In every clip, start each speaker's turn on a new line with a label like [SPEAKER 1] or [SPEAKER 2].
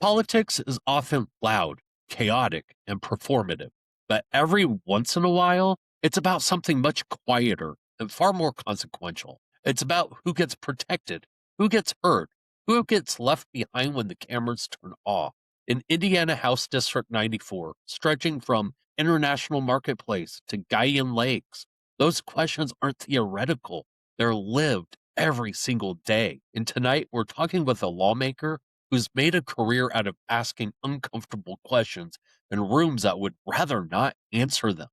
[SPEAKER 1] Politics is often loud, chaotic, and performative, but every once in a while, it's about something much quieter and far more consequential. It's about who gets protected, who gets hurt, who gets left behind when the cameras turn off. In Indiana House District 94, stretching from International Marketplace to Guyan Lakes, those questions aren't theoretical, they're lived every single day. And tonight, we're talking with a lawmaker who's made a career out of asking uncomfortable questions in rooms that would rather not answer them.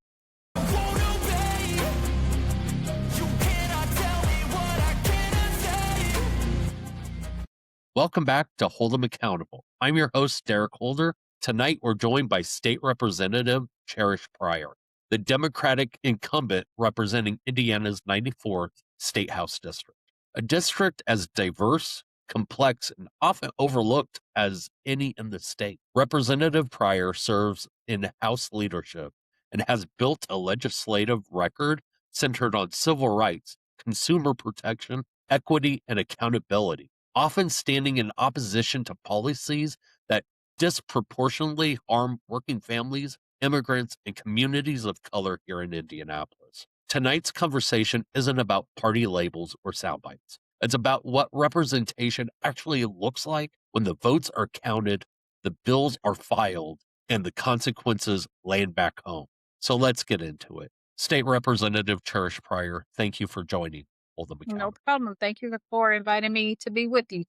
[SPEAKER 1] Welcome back to Hold 'em Accountable. I'm your host, Derek Holder. Tonight, we're joined by State Representative Cherrish Pryor, the Democratic incumbent representing Indiana's 94th State House District, a district as diverse, complex, and often overlooked as any in the state. Representative Pryor serves in House leadership and has built a legislative record centered on civil rights, consumer protection, equity, and accountability, often standing in opposition to policies that disproportionately harm working families, immigrants, and communities of color here in Indianapolis. Tonight's conversation isn't about party labels or sound bites. It's about what representation actually looks like when the votes are counted, the bills are filed, and the consequences land back home. So let's get into it. State Representative Cherish Pryor, thank you for joining. Hold them
[SPEAKER 2] No
[SPEAKER 1] accountable.
[SPEAKER 2] problem. Thank you for inviting me to be with you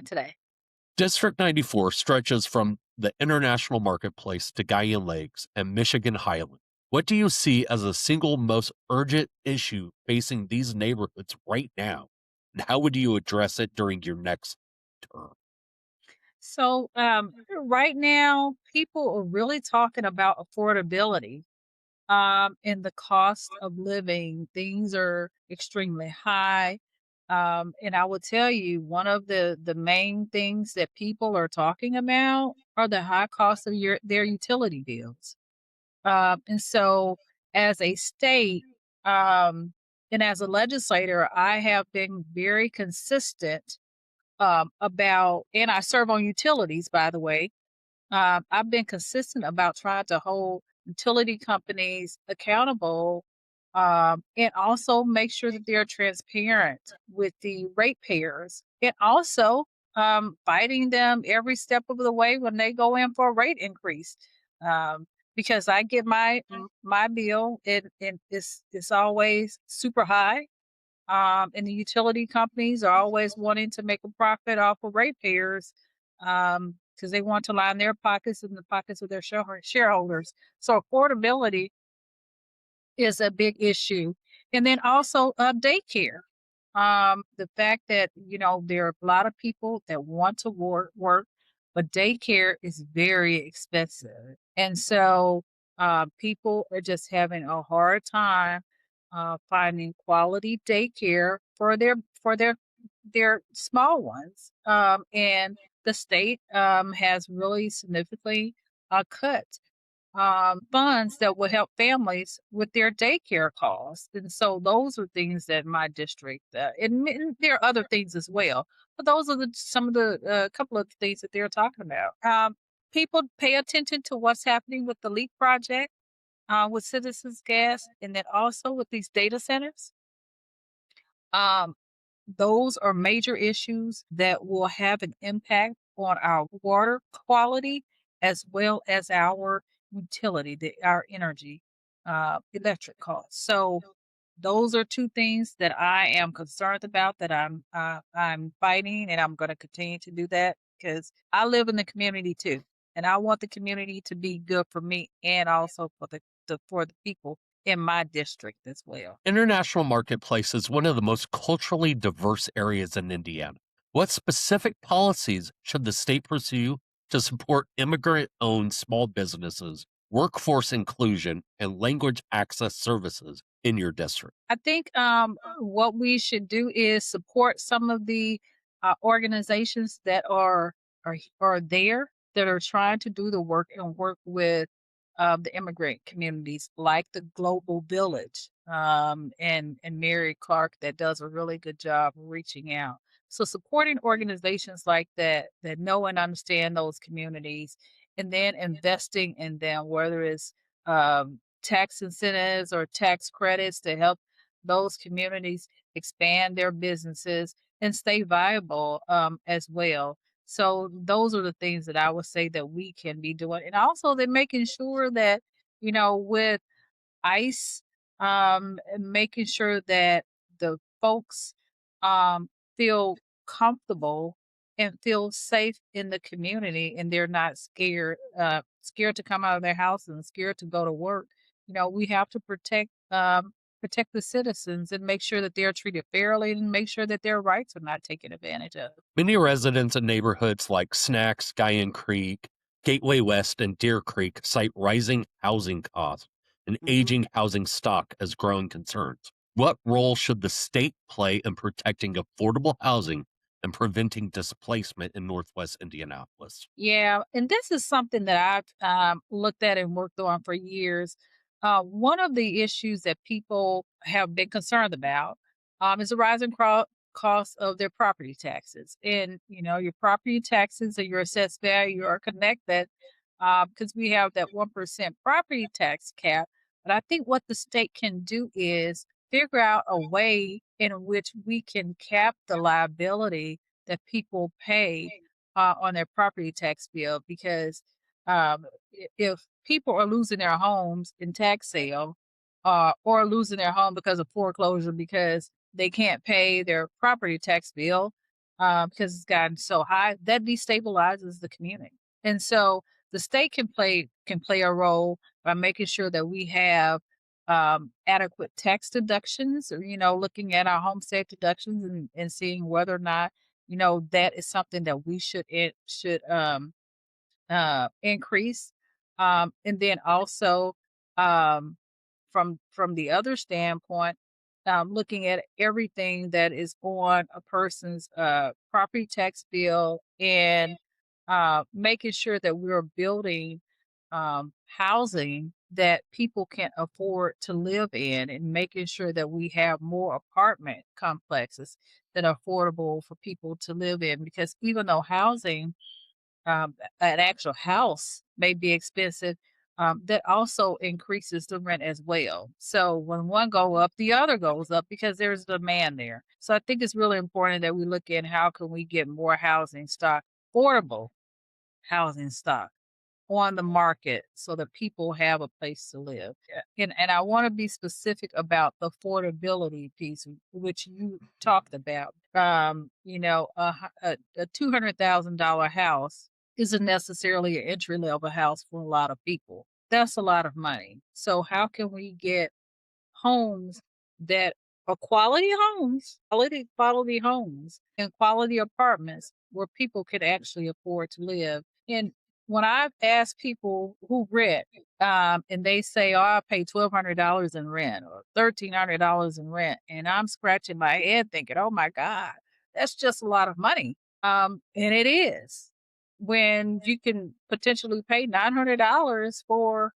[SPEAKER 2] today.
[SPEAKER 1] District 94 stretches from the International Marketplace to Guyan Lakes and Michigan Highland. What do you see as the single most urgent issue facing these neighborhoods right now? And how would you address it during your next term?
[SPEAKER 2] Right now, people are really talking about affordability and the cost of living. Things are extremely high. And I will tell you, one of the main things that people are talking about are the high cost of their utility bills. And so, as a state um, and as a legislator, I have been very consistent about, and I serve on utilities, by the way. I've been consistent about trying to hold utility companies accountable and also make sure that they're transparent with the ratepayers and also fighting them every step of the way when they go in for a rate increase. Um, because I get my bill and it's always super high, and the utility companies are always wanting to make a profit off of ratepayers because they want to line their pockets and the pockets of their shareholders. So affordability is a big issue. And then also daycare. The fact that, there are a lot of people that want to work, but daycare is very expensive. And so people are just having a hard time finding quality daycare for their small ones. And the state has really significantly cut funds that will help families with their daycare costs. And so those are things that my district, and there are other things as well, but those are some of the couple of things that they're talking about. People pay attention to what's happening with the LEAP project, with Citizens Gas, and then also with these data centers. Um, those are major issues that will have an impact on our water quality as well as our utility, our energy, electric costs. So those are two things that I am concerned about that I'm fighting, and I'm going to continue to do that because I live in the community too, and I want the community to be good for me and also for the people in my district as well.
[SPEAKER 1] International Marketplace is one of the most culturally diverse areas in Indiana. What specific policies should the state pursue to support immigrant owned small businesses, workforce inclusion, and language access services in your district?
[SPEAKER 2] I think what we should do is support some of the organizations that are there that are trying to do the work and work with the immigrant communities, like the Global Village, and Mary Clark that does a really good job reaching out. So supporting organizations like that that know and understand those communities, and then investing in them, whether it's tax incentives or tax credits to help those communities expand their businesses and stay viable as well. So those are the things that I would say that we can be doing, and also they're making sure that with ICE, and making sure that the folks feel comfortable and feel safe in the community, and they're not scared to come out of their house and scared to go to work. We have to protect the citizens and make sure that they're treated fairly and make sure that their rights are not taken advantage of.
[SPEAKER 1] Many residents in neighborhoods like Snacks, Guyan Creek, Gateway West, and Deer Creek cite rising housing costs and
[SPEAKER 2] Mhm.
[SPEAKER 1] aging housing stock as growing concerns. What role should the state play in protecting affordable housing and preventing displacement in Northwest Indianapolis?
[SPEAKER 2] Yeah, and this is something that I've looked at and worked on for years. One of the issues that people have been concerned about is the rising cost of their property taxes. And, your property taxes and your assessed value are connected because we have that 1% property tax cap. But I think what the state can do is figure out a way in which we can cap the liability that people pay on their property tax bill because if people are losing their homes in tax sale or losing their home because of foreclosure because they can't pay their property tax bill because it's gotten so high, that destabilizes the community. And so the state can play a role by making sure that we have adequate tax deductions, or looking at our homestead deductions and seeing whether or not that is something that we should increase. And then also, um, from the other standpoint, looking at everything that is on a person's property tax bill and making sure that we're building housing that people can afford to live in, and making sure that we have more apartment complexes that are affordable for people to live in. Because even though an actual house may be expensive, that also increases the rent as well. So when one go up, the other goes up because there's demand there. So I think it's really important that we look at how can we get more housing stock, affordable housing stock on the market so that people have a place to live. Yeah. And I want to be specific about the affordability piece, which you talked about. A $200,000 house isn't necessarily an entry level house for a lot of people. That's a lot of money. So how can we get homes that are quality homes and quality apartments where people could actually afford to live. And when I've asked people who rent, and they say, "Oh, I pay $1,200 in rent or $1,300 in rent," and I'm scratching my head thinking, "Oh my God, that's just a lot of money." And it is when you can potentially pay $900 for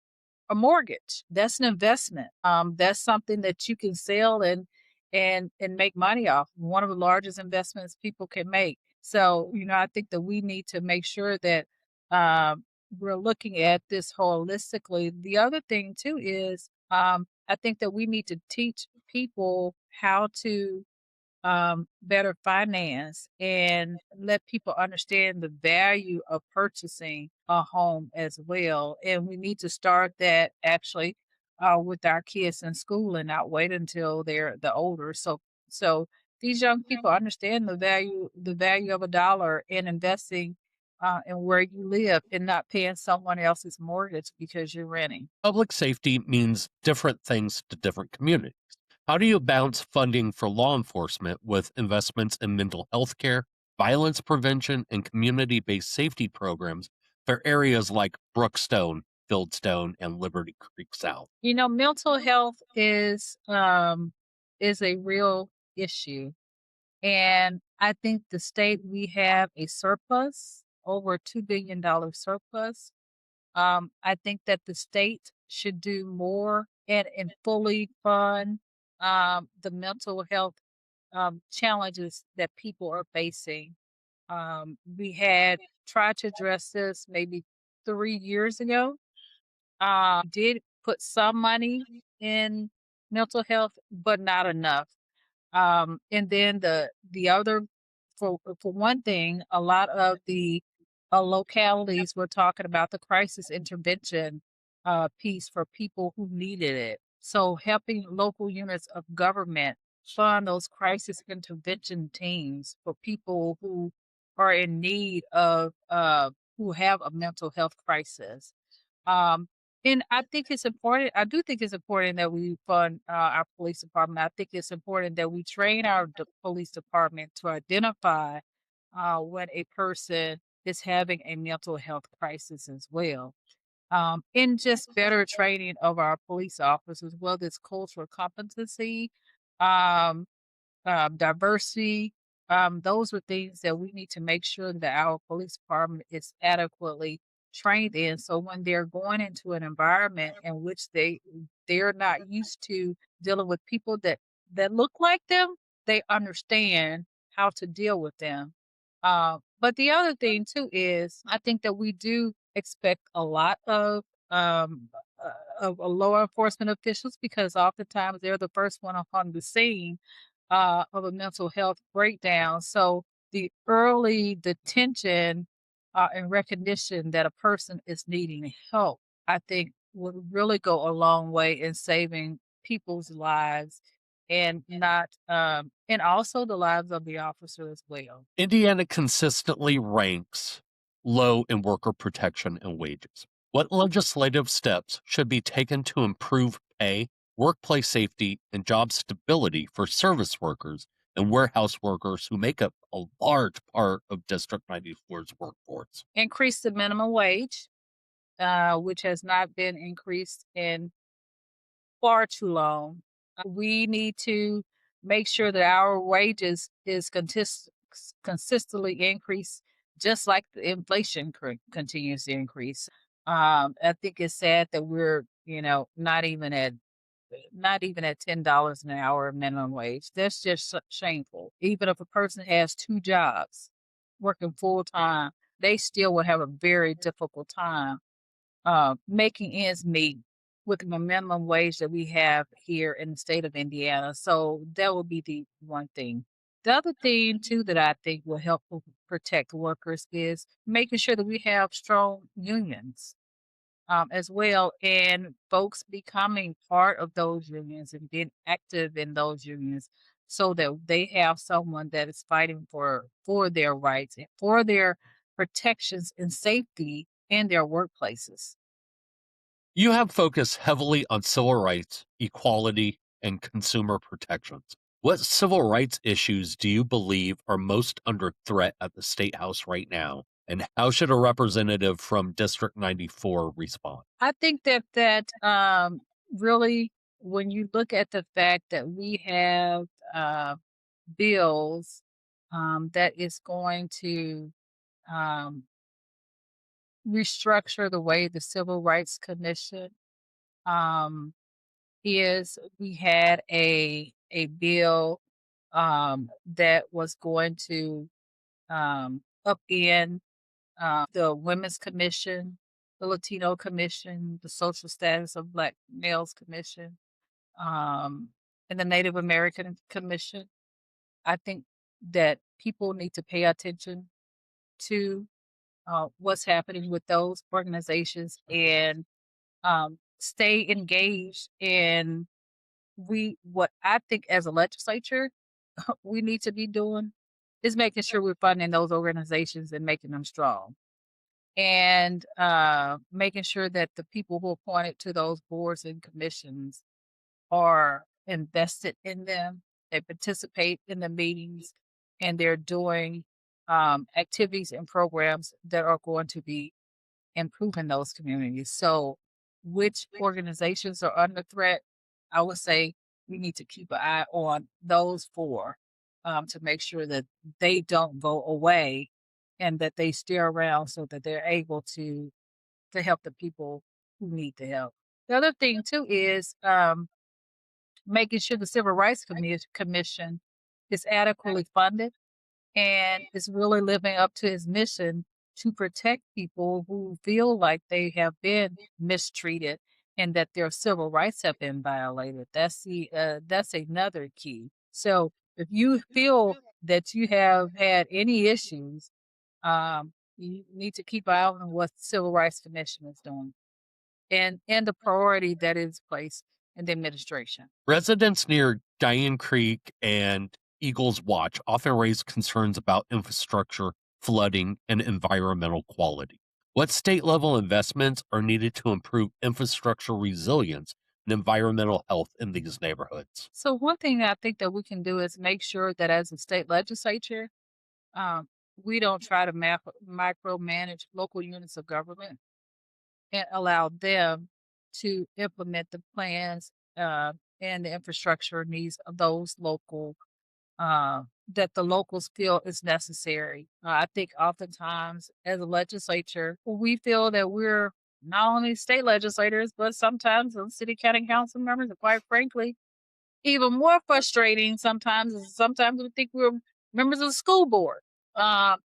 [SPEAKER 2] a mortgage. That's an investment. That's something that you can sell and make money off. One of the largest investments people can make. So, I think that we need to make sure that we're looking at this holistically. The other thing too is I think that we need to teach people how to better finance and let people understand the value of purchasing a home as well. And we need to start that actually with our kids in school and not wait until they're the older. So these young people understand the value of a dollar in investing in where you live and not paying someone else's mortgage because you're renting.
[SPEAKER 1] Public safety means different things to different communities. How do you balance funding for law enforcement with investments in mental health care, violence prevention, and community based safety programs for areas like Brookstone, Fieldstone, and Liberty Creek South?
[SPEAKER 2] Mental health is a real issue. And I think the state we have a surplus, over $2 billion surplus. I think that the state should do more and fully fund the mental health challenges that people are facing. We had tried to address this maybe 3 years ago. Did put some money in mental health, but not enough. And then the other, for one thing, a lot of the localities were talking about the crisis intervention piece for people who needed it. So helping local units of government fund those crisis intervention teams for people who are in need of who have a mental health crisis. Um, and I think it's important. I do think it's important that we fund our police department. I think it's important that we train our police department to identify when a person is having a mental health crisis as well. And just better training of our police officers, as well as cultural competency. Um, diversity. Those are things that we need to make sure that our police department is adequately trained in. So when they're going into an environment in which they're not used to dealing with people that look like them, they understand how to deal with them. But the other thing too is I think that we do expect a lot of law enforcement officials because oftentimes they're the first one on the scene of a mental health breakdown. So the early detention and recognition that a person is needing help, I think, would really go a long way in saving people's lives and not and also the lives of the officer as well.
[SPEAKER 1] Indiana consistently ranks low in worker protection and wages. What legislative steps should be taken to improve pay, workplace safety, and job stability for service workers and warehouse workers who make up a large part of District 94's workforce?
[SPEAKER 2] Increase the minimum wage, which has not been increased in far too long. We need to make sure that our wages is consistently increased, just like the inflation continues to increase. I think it's sad that we're, not even at $10 an hour minimum wage. That's just shameful. Even if a person has two jobs, working full time, they still would have a very difficult time making ends meet with the minimum wage that we have here in the state of Indiana. So that would be the one thing. The other thing too that I think will help protect workers is making sure that we have strong unions as well, and folks becoming part of those unions and being active in those unions, so that they have someone that is fighting for their rights and for their protections and safety in their workplaces.
[SPEAKER 1] You have focused heavily on civil rights, equality, and consumer protections. What civil rights issues do you believe are most under threat at the State House right now? And how should a representative from District 94 respond?
[SPEAKER 2] I think really, when you look at the fact that we have uh, bills that is going to um, restructure the way the Civil Rights Commission um, is, we had a bill that was going to upend the Women's Commission, the Latino Commission, the Social Status of Black Males Commission, um, and the Native American Commission. I think that people need to pay attention to what's happening with those organizations and stay engaged. And what I think as a legislature, we need to be doing is making sure we're funding those organizations and making them strong. And making sure that the people who are appointed to those boards and commissions are invested in them. They participate in the meetings and they're doing activities and programs that are going to be improving those communities. So, which organizations are under threat? I would say we need to keep an eye on those four to make sure that they don't go away and that they stay around so that they're able to help the people who need the help. The other thing too is making sure the Civil Rights Commission is adequately funded and is really living up to his mission to protect people who feel like they have been mistreated and that their civil rights have been violated. That's another key. So if you feel that you have had any issues, you need to keep an eye on what the Civil Rights Commission is doing and the priority that is placed in the administration.
[SPEAKER 1] Residents near Diane Creek and Eagles Watch often raise concerns about infrastructure, flooding, and environmental quality. What state level investments are needed to improve infrastructure resilience and environmental health in these neighborhoods?
[SPEAKER 2] So one thing I think that we can do is make sure that as a state legislature, um, we don't try to micromanage local units of government and allow them to implement the plans and the infrastructure needs of those local uh, that the locals feel is necessary. I think oftentimes as a legislature, we feel that we're not only state legislators, but sometimes the city county council members, and quite frankly, even more frustrating sometimes is sometimes we think we're members of the school board. Um,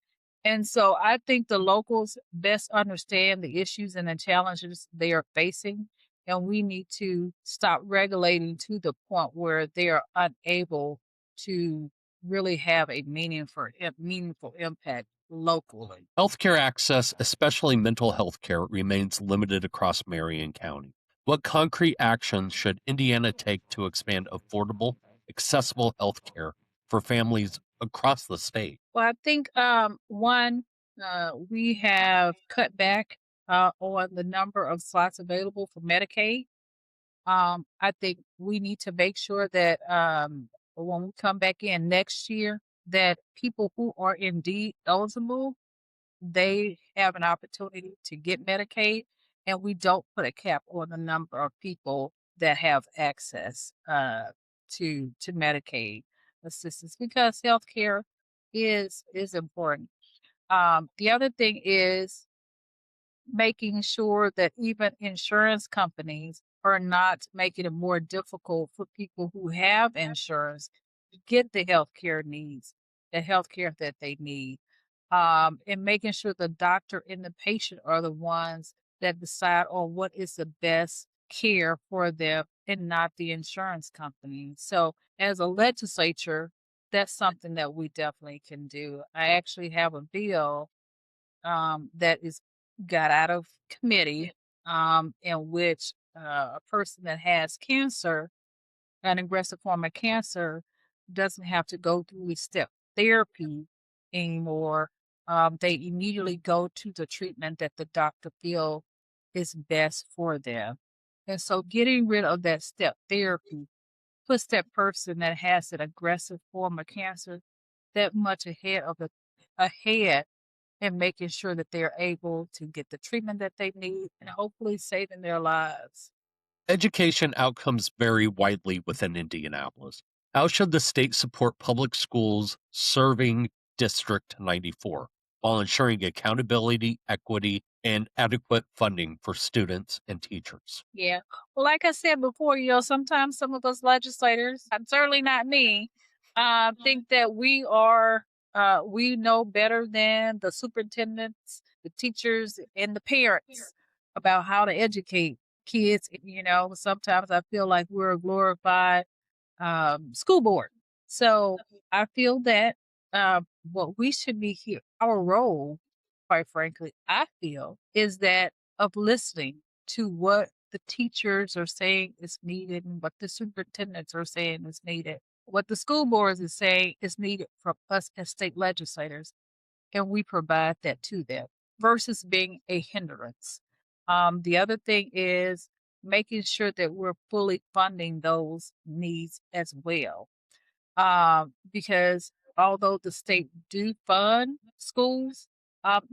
[SPEAKER 2] and so I think the locals best understand the issues and the challenges they are facing. And we need to stop regulating to the point where they are unable to really have a meaningful impact locally.
[SPEAKER 1] Healthcare access, especially mental health care, remains limited across Marion County. What concrete actions should Indiana take to expand affordable, accessible health care for families across the state?
[SPEAKER 2] Well, I think one, we have cut back on the number of slots available for Medicaid. I think we need to make sure that when we come back in next year, that people who are indeed eligible, they have an opportunity to get Medicaid, and we don't put a cap on the number of people that have access to Medicaid assistance because healthcare is important. The other thing is making sure that even insurance companies are not making it more difficult for people who have insurance to get the healthcare that they need. And making sure the doctor and the patient are the ones that decide on what is the best care for them and not the insurance company. So as a legislature, that's something that we definitely can do. I actually have a bill that is got out of committee, in which a person that has cancer, an aggressive form of cancer, doesn't have to go through a step therapy anymore. They immediately go to the treatment that the doctor feel is best for them. And so getting rid of that step therapy puts that person that has an aggressive form of cancer that much ahead and making sure that they're able to get the treatment that they need and hopefully saving their lives.
[SPEAKER 1] Education outcomes vary widely within Indianapolis. How should the state support public schools serving District 94 while ensuring accountability, equity, and adequate funding for students and teachers?
[SPEAKER 2] Yeah. Well, like I said before, sometimes some of us legislators, and certainly not me, think that we know better than the superintendents, the teachers, and the parents about how to educate kids. Sometimes I feel like we're a glorified school board. So I feel that what we should be here, our role, quite frankly, I feel, is that of listening to what the teachers are saying is needed and what the superintendents are saying is needed, what the school boards is saying is needed from us as state legislators, and we provide that to them versus being a hindrance. The other thing is making sure that we're fully funding those needs as well. Because although the state do fund schools,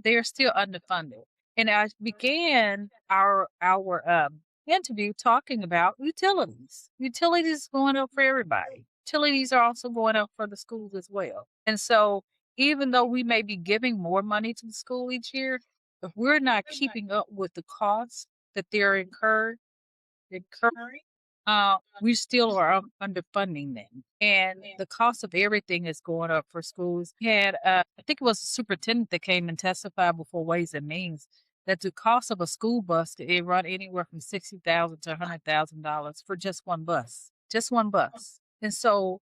[SPEAKER 2] they're still underfunded. And I began our interview talking about utilities. Utilities going up for everybody. Utilities are also going up for the schools as well. And so, even though we may be giving more money to the school each year, if we're not keeping up with the costs that they're incurring, we still are underfunding them. And the cost of everything is going up for schools. I think it was a superintendent that came and testified before Ways and Means that the cost of a school bus it run anywhere from $60,000 to $100,000 for just one bus. And so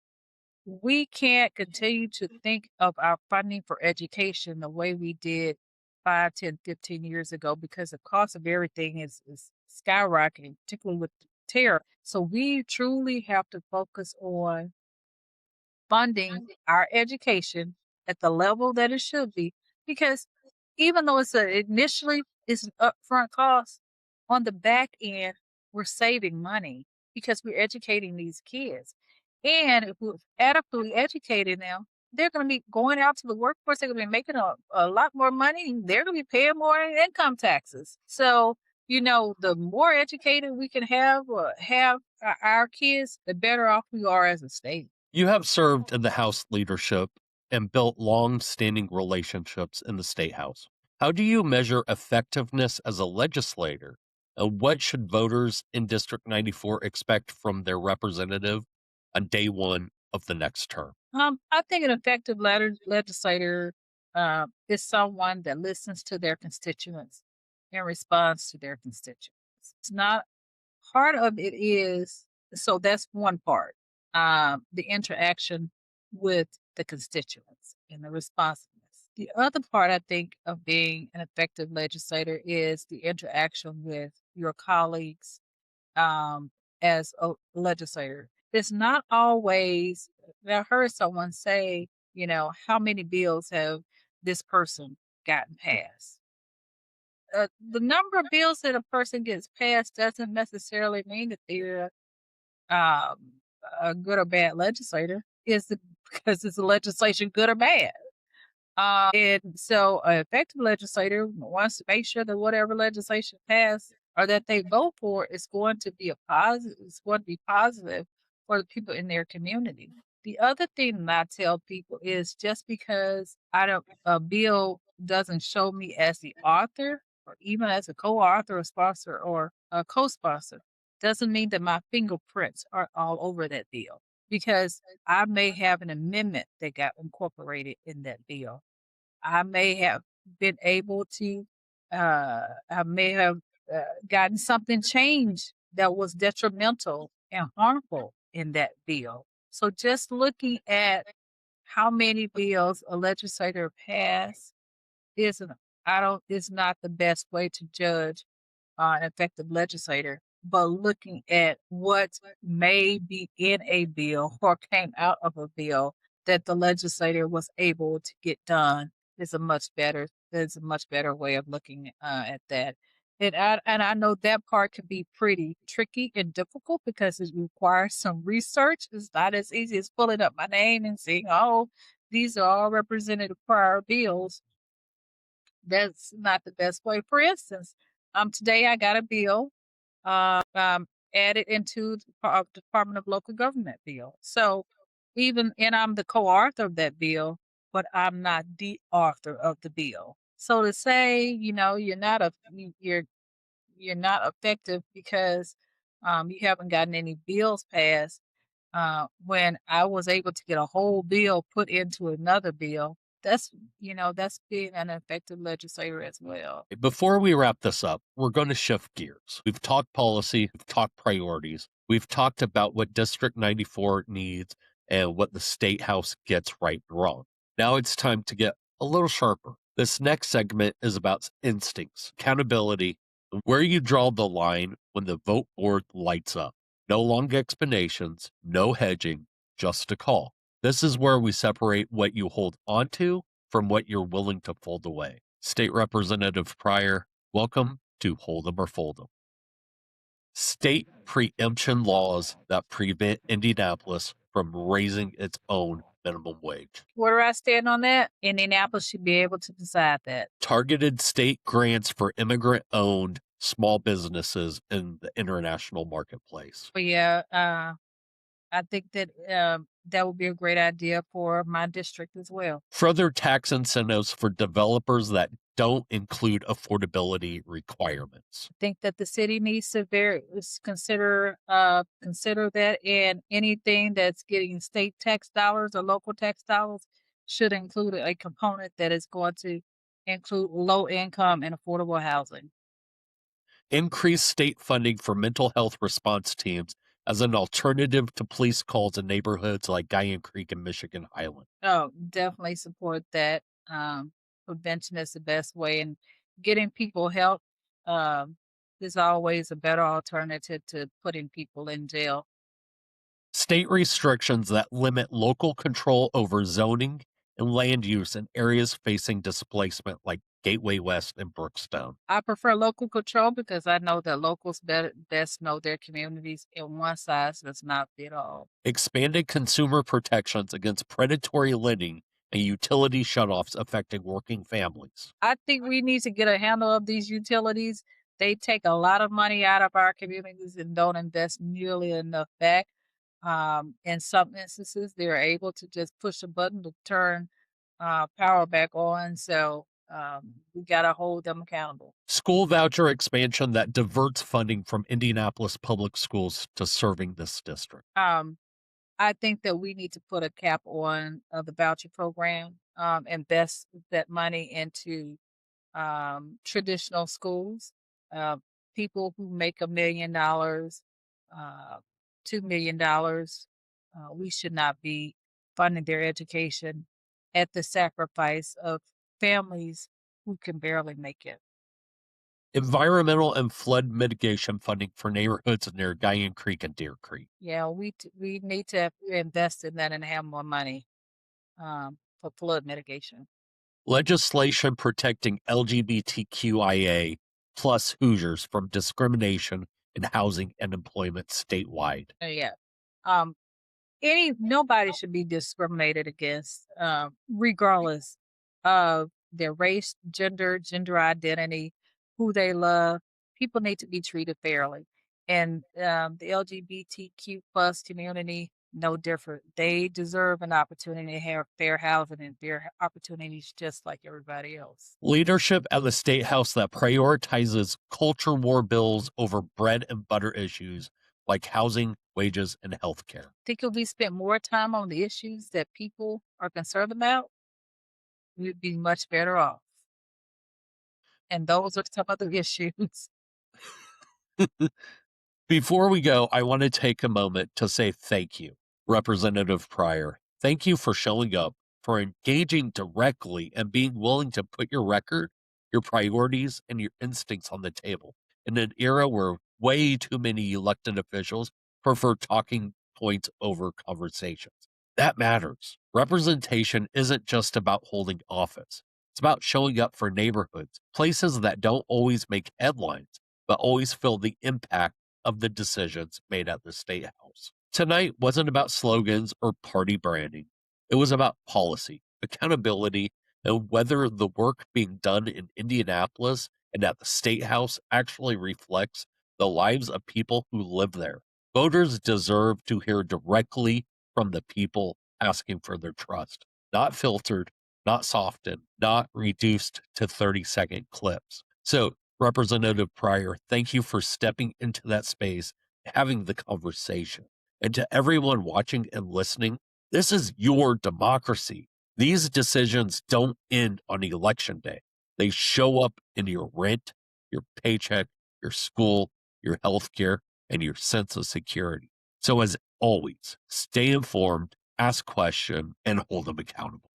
[SPEAKER 2] we can't continue to think of our funding for education the way we did 5, 10, 15 years ago because the cost of everything is skyrocketing, particularly with tariff. So we truly have to focus on funding our education at the level that it should be because even though initially it's an upfront cost, on the back end we're saving money because we're educating these kids. And if we're adequately educating them, they're going to be going out to the workforce. They're going to be making a lot more money. And they're going to be paying more in income taxes. So, the more educated we can have our kids, the better off we are as a state.
[SPEAKER 1] You have served in the House leadership and built long standing relationships in the State House. How do you measure effectiveness as a legislator? And what should voters in District 94 expect from their representative on day one of the next term?
[SPEAKER 2] I think an effective legislator is someone that listens to their constituents and responds to their constituents. It's not part of it is so that's one part, the interaction with the constituents and the responsiveness. The other part, I think, of being an effective legislator is the interaction with your colleagues as a legislator. It's not always, I heard someone say, how many bills have this person gotten passed? The number of bills that a person gets passed doesn't necessarily mean that they're um, a good or bad legislator. Is it because is the legislation good or bad? And so an effective legislator wants to make sure that whatever legislation passed or that they vote for is going to be it's going to be positive for the people in their community. The other thing that I tell people is just because a bill doesn't show me as the author or even as a co-author or sponsor or a co-sponsor doesn't mean that my fingerprints are all over that bill because I may have an amendment that got incorporated in that bill. I may have been able to, I may have gotten something changed that was detrimental and harmful in that bill. So just looking at how many bills a legislator passed isn't, is not the best way to judge an effective legislator, but looking at what may be in a bill or came out of a bill that the legislator was able to get done is a much better way of looking at that. And I know that part can be pretty tricky and difficult because it requires some research. It's not as easy as pulling up my name and seeing, oh, these are all Representative Pryor bills. That's not the best way. For instance, today I got a bill added into the Department of Local Government bill. So and I'm the co-author of that bill, but I'm not the author of the bill. So to say, you're not effective because you haven't gotten any bills passed when I was able to get a whole bill put into another bill, that's being an effective legislator as well.
[SPEAKER 1] Before we wrap this up, we're going to shift gears. We've talked policy, we've talked priorities, we've talked about what District 94 needs and what the State House gets right and wrong. Now it's time to get a little sharper. This next segment is about instincts, accountability, and where you draw the line when the vote board lights up. No long explanations, no hedging, just a call. This is where we separate what you hold onto from what you're willing to fold away. State Representative Pryor, welcome to Hold 'em or Fold 'em. State preemption laws that prevent Indianapolis from raising its own minimum wage.
[SPEAKER 2] Where do I stand on that? Indianapolis should be able to decide that.
[SPEAKER 1] Targeted state grants for immigrant-owned small businesses in the international marketplace.
[SPEAKER 2] But yeah, I think that that would be a great idea for my district as well.
[SPEAKER 1] Further tax incentives for developers that don't include affordability requirements.
[SPEAKER 2] Think that the city needs to consider that, and anything that's getting state tax dollars or local tax dollars should include a component that is going to include low income and affordable housing.
[SPEAKER 1] Increase state funding for mental health response teams as an alternative to police calls in neighborhoods like Guyan Creek and Michigan Highland.
[SPEAKER 2] Oh, definitely support that. Prevention is the best way, and getting people help um, is always a better alternative to putting people in jail.
[SPEAKER 1] State restrictions that limit local control over zoning and land use in areas facing displacement like Gateway West and Brookstone.
[SPEAKER 2] I prefer local control because I know that locals best know their communities, and one size does not fit all.
[SPEAKER 1] Expanded consumer protections against predatory lending and utility shutoffs affecting working families.
[SPEAKER 2] I think we need to get a handle of these utilities. They take a lot of money out of our communities and don't invest nearly enough back. In some instances, they're able to just push a button to turn power back on. So we got to hold them accountable.
[SPEAKER 1] School voucher expansion that diverts funding from Indianapolis public schools to serving this district.
[SPEAKER 2] Um, I think that we need to put a cap on the voucher program, invest that money into traditional schools. Uh, People who make $1 million, uh, $2 million, we should not be funding their education at the sacrifice of families who can barely make it.
[SPEAKER 1] Environmental and flood mitigation funding for neighborhoods near Guyan Creek and Deer Creek.
[SPEAKER 2] Yeah, we need to invest in that and have more money for flood mitigation.
[SPEAKER 1] Legislation protecting LGBTQIA plus Hoosiers from discrimination in housing and employment statewide.
[SPEAKER 2] Yeah. Um, Nobody should be discriminated against, regardless of their race, gender identity, who they love. People need to be treated fairly, and the LGBTQ plus community no different. They deserve an opportunity to have fair housing and fair opportunities just like everybody else.
[SPEAKER 1] Leadership at the state house that prioritizes culture war bills over bread and butter issues like housing, wages, and healthcare.
[SPEAKER 2] Think if we spent more time on the issues that people are concerned about, we'd be much better off. And those are some of the issues.
[SPEAKER 1] Before we go, I want to take a moment to say thank you, Representative Pryor. Thank you for showing up, for engaging directly, and being willing to put your record, your priorities, and your instincts on the table in an era where way too many elected officials prefer talking points over conversations. That matters. Representation isn't just about holding office. It's about showing up for neighborhoods, places that don't always make headlines, but always feel the impact of the decisions made at the state house. Tonight wasn't about slogans or party branding. It was about policy, accountability, and whether the work being done in Indianapolis and at the state house actually reflects the lives of people who live there. Voters deserve to hear directly from the people asking for their trust, not filtered, not softened, not reduced to 30-second clips. So, Representative Pryor, thank you for stepping into that space, having the conversation. And to everyone watching and listening, this is your democracy. These decisions don't end on election day. They show up in your rent, your paycheck, your school, your health care, and your sense of security. So as always, stay informed, ask questions, and hold them accountable.